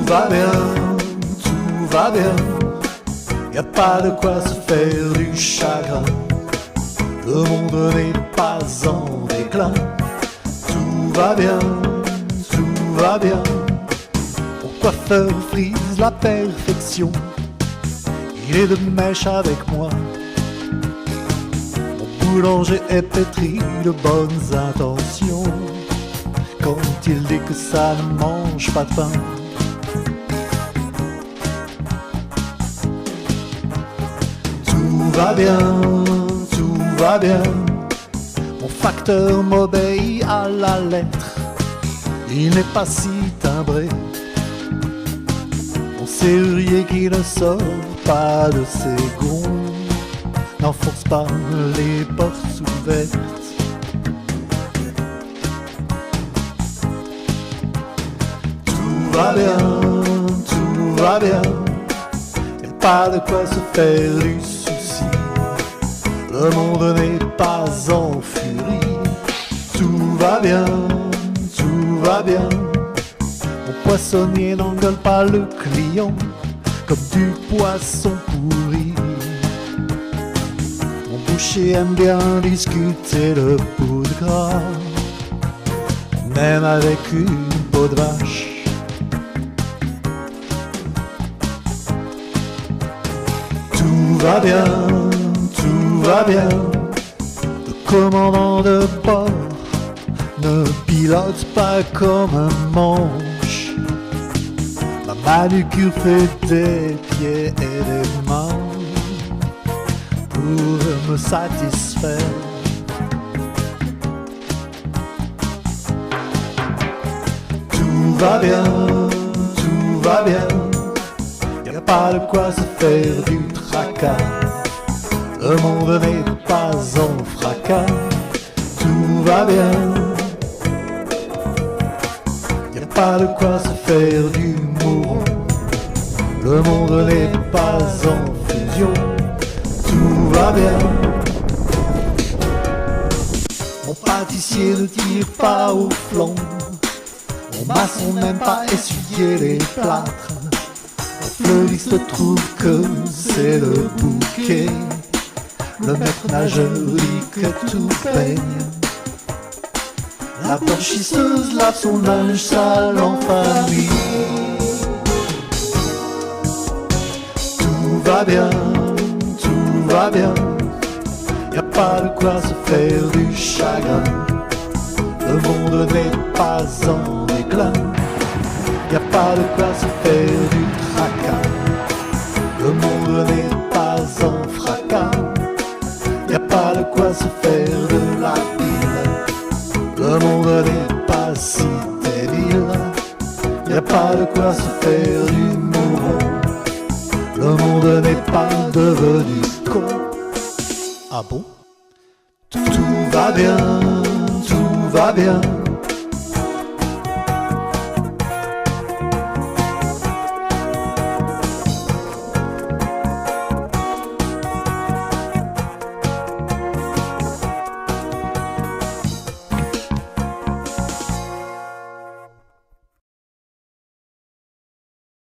va bien, tout va bien. Y a pas de quoi se faire du chagrin. Le monde n'est pas en déclin. Tout va bien, tout va bien. Mon coiffeur frise la perfection. Il est de mèche avec moi. Mon boulanger est pétri de bonnes intentions. Quand il dit que ça ne mange pas de pain. Tout va bien, tout va bien. Mon facteur m'obéit à la lettre. Il n'est pas si timbré. Mon serrurier qui ne sort pas de ses gonds n'enfonce pas les portes ouvertes. Tout va bien, tout va bien. Y'a pas de quoi se faire du souci. Le monde n'est pas en furie. Tout va bien, tout va bien. Mon poissonnier n'engueule pas le client comme du poisson pourri. Mon boucher aime bien discuter le bout de gras, même avec une peau de vache. Tout va bien, tout va bien. Le commandant de bord ne pilote pas comme un manche. Ma manucure fait des pieds et des mains pour me satisfaire. Tout va bien, tout va bien. Y'a pas de quoi se faire du tracas. Le monde n'est pas en fracas. Tout va bien. Y'a pas de quoi se faire du mouron. Le monde n'est pas en fusion. Tout va bien. Mon pâtissier ne tire pas au flanc. Mon maçon n'aime pas essuyer les plâtres. Mon fleuriste trouve que c'est le bouquet. Le maître nageur dit que tout baigne. La blanchisseuse lave son linge sale en famille. Tout va bien, tout va bien. Y'a pas de quoi se faire du chagrin. Le monde n'est pas en déclin. Y'a pas de quoi se faire du tracas. Le monde n'est pas en fracas. Y'a pas de quoi se faire de la pile. Le monde n'est pas si débile. Y'a pas de quoi se faire du mouron. Le monde n'est pas devenu con. Ah bon? Tout va bien, tout va bien.